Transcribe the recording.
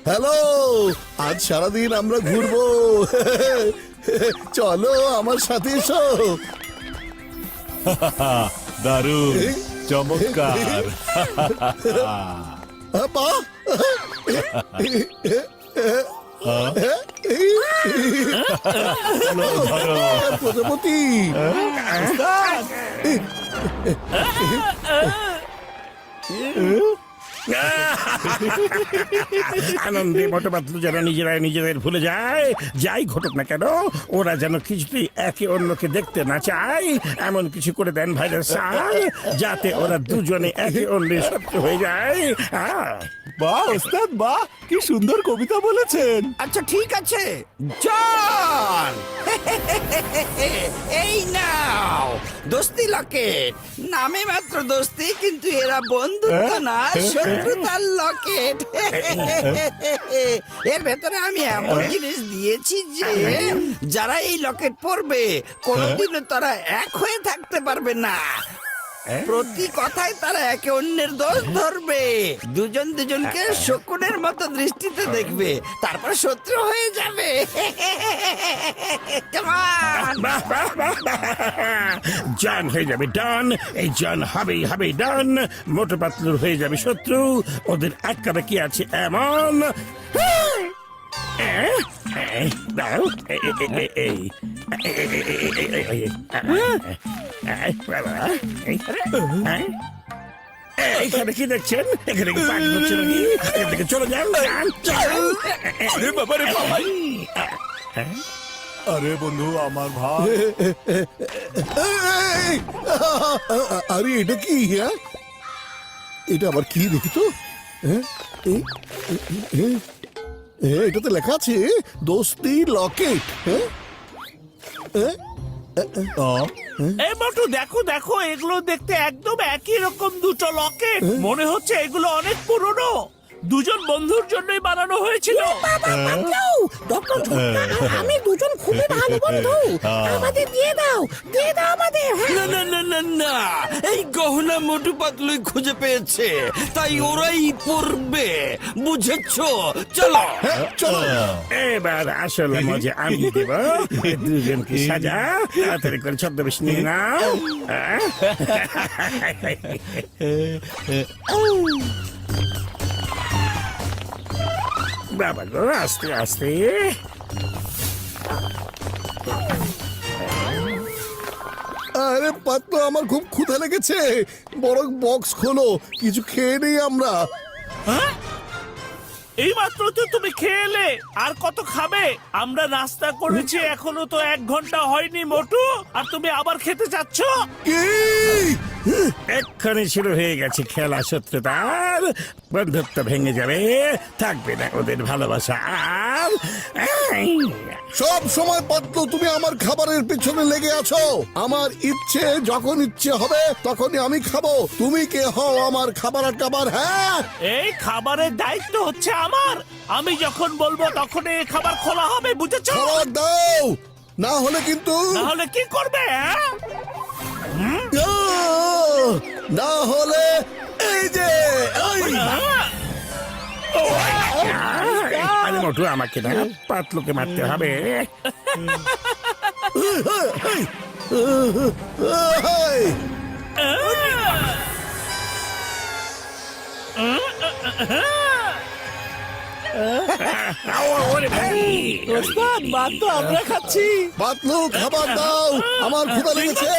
Hello, আজ সারাদিন আমরা ঘুরবো। চলো আমার সাথে এসো। দারুণ, চমৎকার। বাহ, প্রজাপতি। আনন্দে মোটপাতলু যারা নিজেদের ভুলে যায়, যাই ঘটুক না কেন ওরা যেন কিছুতেই একে অন্যকে দেখতে না চায় এমন কিছু করে দেন ভাইরাস স্যার, যাতে ওরা দুজনে একে অন্যের শত্রু হয়ে যায়। বাহ ওস্তাদ, বাহ, কি সুন্দর কবিতা বলেছেন। আচ্ছা ঠিক আছে, জন এই নাও দোস্তি লকেট। নামে মাত্র দোস্তি, কিন্তু এরা বন্ধুত্ব না, শত্রুতার লকেট। এর ভেতরে আমি এমন জিনিস দিয়েছি যে যারা এই লকেট পরবে কোনোদিনও তারা এক হয়ে থাকতে পারবে না। প্রতি কথায় তারা একে অন্যের দোষ ধরবে, দুজন দুজনকে শকুনের মতো দৃষ্টিতে দেখবে, তারপর শত্রু হয়ে যাবে। জান হয়ে যাবে ডন, এই জান হবেই ডন, মোটপাতলুর হয়ে যাবে শত্রু। ওদের আটকাবে কি আছে এমন? এইখানে কি দেখছেন? এখানে কি পানি হচ্ছে নাকি? এখান থেকে চলে যান। আরে বাবা রে বাবা, আরে বন্ধু আমার ভাই। এই, আরে এটা কি? হ্যাঁ, এটা আবার কি দেখি তো? এটাতে লেখা আছে দোস্তি লকেট। এই মোটু, দেখো দেখো, এগুলো দেখতে একদম একই রকম দুটো লকেট। মনে হচ্ছে এগুলো অনেক পুরনো, দুজন বন্ধুর জন্যই বানানো হয়েছিল। আমি দুজন খুবই ভালো বন্ধু, আমাদের দিয়ে দাও আমাদের। না না না না না, এই গহনা মোটু পাতলুই খুঁজে পেয়েছে, তাই ওরাই পরবে, বুঝেছো? চলো চলো। এবার আসল মজা আমি দেব। দুজনকে সাজা, তাড়াতাড়ি করে ছদ্মবেশ নিয়ে নাও। বাবা গো, আস্তে আস্তে। আরে পাতলু, আমার খুব ক্ষুধা লেগেছে, বরং বক্স খোলো, কিছু খেয়ে নেই আমরা। এই মাত্র তো তুমি খেয়ে এলে, আর কত খাবে? আমরা নাস্তা করেছি, এখনো তো 1 ঘন্টা হয়নি মোটু, আর তুমি আবার খেতে চাচ্ছ? কি? এক্ষুনি শুরু হয়ে গেছে খেলা, শত্রুতার বন্ধুত্ব ভেঙে যাবে, থাকবে না ওদের ভালোবাসা আর। সব সময় পাতলু তুমি আমার খাবারের পেছনে লেগে আছো। আমার ইচ্ছে যখন ইচ্ছে হবে তখনই আমি খাবো। তুমি কে হও আমার খাবার আটকাবার? হ্যাঁ, এই খাবারের দায়িত্ব হচ্ছে আমার, আমি যখন বলবো তখন এই খাবার খোলা হবে, বুঝেছো? খাবার দাও, না হলে কিন্তু তাহলে কি করবে? না হলে এই যে আরে মোটু, আমাকে না, পাতলুকে মারতে হবে। ওরে ভাই, ওস্তাদ, ভাত তো আমরা খাচ্ছি। পাতলু খাবার দাও, আমার ক্ষুধা লেগেছে।